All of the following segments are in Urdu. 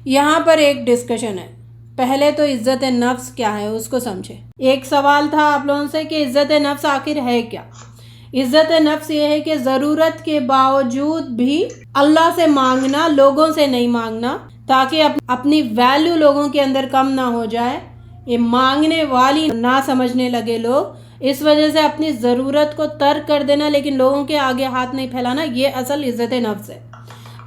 یہاں پر ایک ڈسکشن ہے. پہلے تو عزت نفس کیا ہے اس کو سمجھے. ایک سوال تھا آپ لوگوں سے کہ عزت نفس آخر ہے کیا. عزت نفس یہ ہے کہ ضرورت کے باوجود بھی اللہ سے مانگنا، لوگوں سے نہیں مانگنا، تاکہ اپنی ویلیو لوگوں کے اندر کم نہ ہو جائے. یہ مانگنے والی نہ سمجھنے لگے لوگ، اس وجہ سے اپنی ضرورت کو ترک کر دینا لیکن لوگوں کے آگے ہاتھ نہیں پھیلانا، یہ اصل عزت نفس ہے.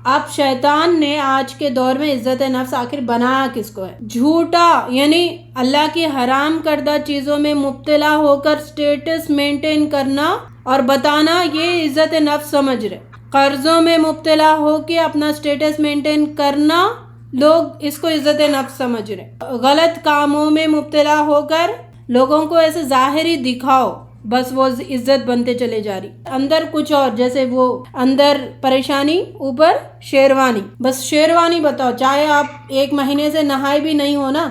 اب شیطان نے آج کے دور میں عزت نفس آخر بنایا کس کو ہے؟ جھوٹا، یعنی اللہ کی حرام کردہ چیزوں میں مبتلا ہو کر سٹیٹس مینٹین کرنا اور بتانا یہ عزت نفس سمجھ رہے. قرضوں میں مبتلا ہو کے اپنا سٹیٹس مینٹین کرنا، لوگ اس کو عزت نفس سمجھ رہے. غلط کاموں میں مبتلا ہو کر لوگوں کو ایسے ظاہری دکھاؤ، بس وہ عزت بنتے چلے جا رہی. اندر کچھ اور، جیسے وہ اندر پریشانی اوپر شیروانی، بس شیروانی بتاؤ، چاہے آپ 1 مہینے سے نہائے بھی نہیں ہو نا،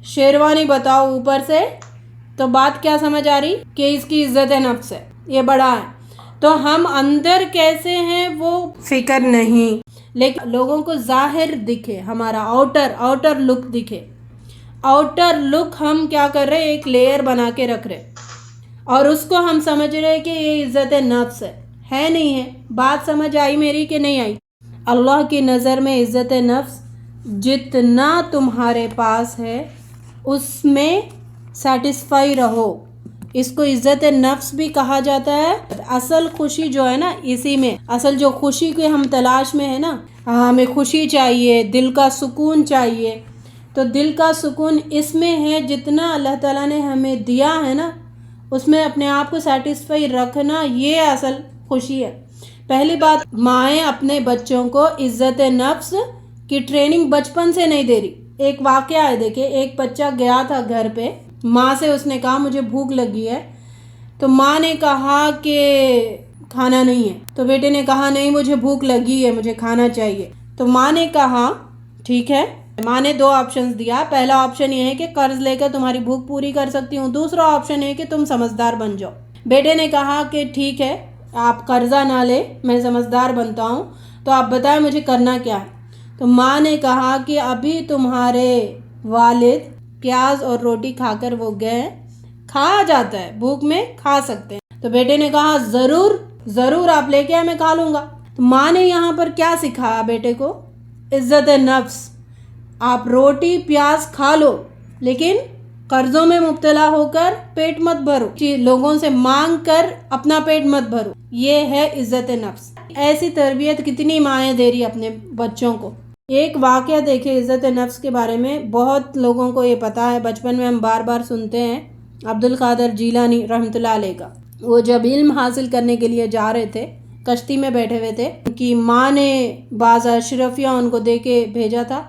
شیروانی بتاؤ اوپر سے، تو بات کیا سمجھ آ رہی کہ اس کی عزت نفس ہے، یہ بڑا ہے. تو ہم اندر کیسے ہیں وہ فکر نہیں، لیکن لوگوں کو ظاہر دکھے، ہمارا آؤٹر لک دکھے. آؤٹر لک ہم کیا کر رہے، ایک لیئر بنا کے رکھ رہے اور اس کو ہم سمجھ رہے کہ یہ عزت نفس ہے نہیں ہے. بات سمجھ آئی میری کہ نہیں آئی؟ اللہ کی نظر میں عزت نفس جتنا تمہارے پاس ہے اس میں سیٹسفائی رہو. اس کو عزت نفس بھی کہا جاتا ہے. اصل خوشی جو ہے نا اسی میں، اصل جو خوشی کے ہم تلاش میں ہے نا، ہمیں خوشی چاہیے، دل کا سکون چاہیے، تو دل کا سکون اس میں ہے جتنا اللہ تعالیٰ نے ہمیں دیا ہے نا، اس میں اپنے آپ کو سیٹسفائی رکھنا، یہ اصل خوشی ہے. پہلی بات، مائیں اپنے بچوں کو عزت نفس کی ٹریننگ بچپن سے نہیں دے رہی. ایک واقعہ ہے، دیکھیں، ایک بچہ گیا تھا گھر پہ، ماں سے اس نے کہا مجھے بھوک لگی ہے، تو ماں نے کہا کہ کھانا نہیں ہے، تو بیٹے نے کہا نہیں مجھے بھوک لگی ہے، مجھے کھانا چاہیے. تو ماں نے کہا ٹھیک ہے. ماں نے 2 آپشنز دیا. پہلا آپشن یہ ہے کہ قرض لے کر تمہاری بھوک پوری کر سکتی ہوں، دوسرا آپشن ہے کہ تم سمجھدار بن جاؤ. بیٹے نے کہا کہ ٹھیک ہے، آپ قرضہ نہ لے، میں سمجھدار بنتا ہوں، تو آپ بتائیں مجھے کرنا کیا ہے. تو ماں نے کہا کہ ابھی تمہارے والد پیاز اور روٹی کھا کر وہ گئے، کھایا جاتا ہے، بھوک میں کھا سکتے ہیں. تو بیٹے نے کہا ضرور آپ لے کے آئے، میں کھا لوں گا. تو ماں نے یہاں پر کیا سکھایا بیٹے کو؟ عزت نفس. آپ روٹی پیاز کھا لو لیکن قرضوں میں مبتلا ہو کر پیٹ مت بھرو، لوگوں سے مانگ کر اپنا پیٹ مت بھرو، یہ ہے عزت نفس. ایسی تربیت کتنی مائیں دے رہی اپنے بچوں کو. ایک واقعہ دیکھیں عزت نفس کے بارے میں، بہت لوگوں کو یہ پتا ہے، بچپن میں ہم بار بار سنتے ہیں، عبد القادر جیلانی رحمۃ اللہ علیہ کا. وہ جب علم حاصل کرنے کے لیے جا رہے تھے، کشتی میں بیٹھے ہوئے تھے، ان کی ماں نے بعض اشرفیہ ان کو دے کے بھیجا تھا.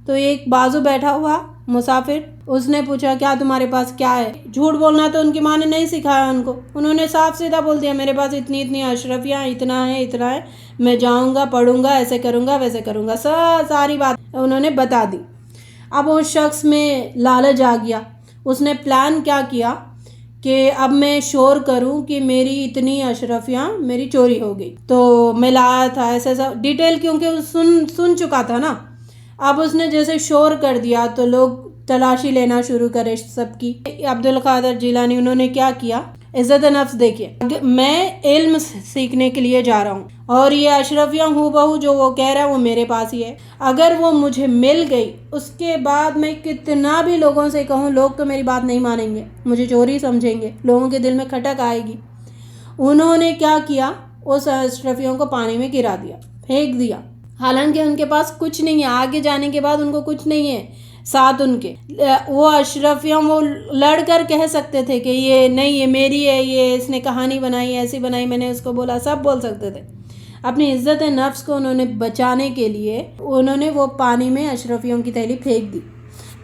تو ایک بازو بیٹھا ہوا مسافر، اس نے پوچھا کیا تمہارے پاس کیا ہے؟ جھوٹ بولنا تو ان کی ماں نے نہیں سکھایا ان کو. انہوں نے صاف سیدھا بول دیا میرے پاس اتنی اشرفیہ، اتنا ہے، میں جاؤں گا، پڑھوں گا، ایسے کروں گا، ویسے کروں گا، ساری بات انہوں نے بتا دی. اب اس شخص میں لالچ آ گیا. اس نے پلان کیا کیا کہ اب میں شور کروں کہ میری اتنی اشرفیاں میری چوری ہو گئی، تو میں لایا تھا، ایسا ڈیٹیل، کیونکہ سن چکا تھا نا. اب اس نے جیسے شور کر دیا تو لوگ تلاشی لینا شروع کرے سب کی. عبد القادر جیلانی انہوں نے کیا کیا؟ عزت نفس. دیکھیے، میں علم سیکھنے کے لیے جا رہا ہوں اور یہ اشرفیاں ہوں بہو جو وہ کہہ رہا ہے وہ میرے پاس ہی ہے. اگر وہ مجھے مل گئی، اس کے بعد میں کتنا بھی لوگوں سے کہوں، لوگ تو میری بات نہیں مانیں گے، مجھے چوری سمجھیں گے، لوگوں کے دل میں کھٹک آئے گی. انہوں نے کیا کیا؟ اس اشرفیوں کو پانی میں گرا دیا، پھینک دیا. حالانکہ ان کے پاس کچھ نہیں ہے، آگے جانے کے بعد ان کو کچھ نہیں ہے ساتھ ان کے. وہ اشرفیاں وہ لڑ کر کہہ سکتے تھے کہ یہ نہیں، یہ میری ہے، یہ اس نے کہانی بنائی، ایسی بنائی، میں نے اس کو بولا، سب بول سکتے تھے. اپنی عزت نفس کو انہوں نے بچانے کے لیے انہوں نے وہ پانی میں اشرفیوں کی تھیلی پھینک دی.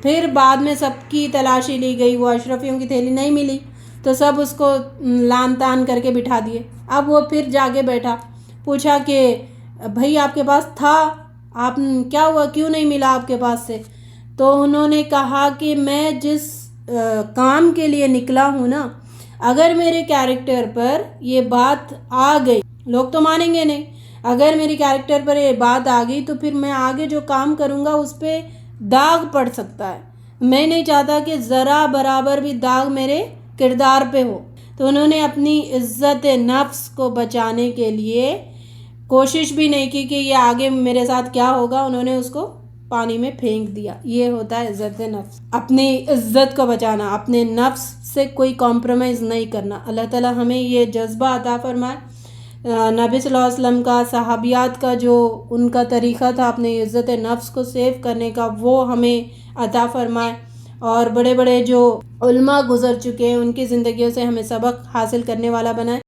پھر بعد میں سب کی تلاشی لی گئی، وہ اشرفیوں کی تھیلی نہیں ملی، تو سب اس کو لان تان کر کے بٹھا دیے. اب وہ پھر جاگے بیٹھا، پوچھا کہ بھائی آپ کے پاس تھا، آپ کیا ہوا، کیوں نہیں ملا آپ کے پاس سے؟ تو انہوں نے کہا کہ میں جس کام کے لیے نکلا ہوں نا، اگر میرے کیریکٹر پر یہ بات آ گئی، لوگ تو مانیں گے نہیں، اگر میری کیریکٹر پر یہ بات آ گئی تو پھر میں آگے جو کام کروں گا اس پہ داغ پڑ سکتا ہے. میں نہیں چاہتا کہ ذرا برابر بھی داغ میرے کردار پہ ہو. تو انہوں نے اپنی عزت نفس کو بچانے کے لیے کوشش بھی نہیں کی کہ یہ آگے میرے ساتھ کیا ہوگا، انہوں نے اس کو پانی میں پھینک دیا. یہ ہوتا ہے عزت نفس، اپنی عزت کو بچانا، اپنے نفس سے کوئی کمپرومائز نہیں کرنا. اللہ تعالیٰ ہمیں یہ جذبہ عطا فرمائے. نبی صلی اللہ علیہ وسلم کا، صحابیات کا جو ان کا طریقہ تھا اپنے عزت نفس کو سیو کرنے کا، وہ ہمیں عطا فرمائے. اور بڑے بڑے جو علماء گزر چکے ہیں ان کی زندگیوں سے ہمیں سبق حاصل کرنے والا بنائے.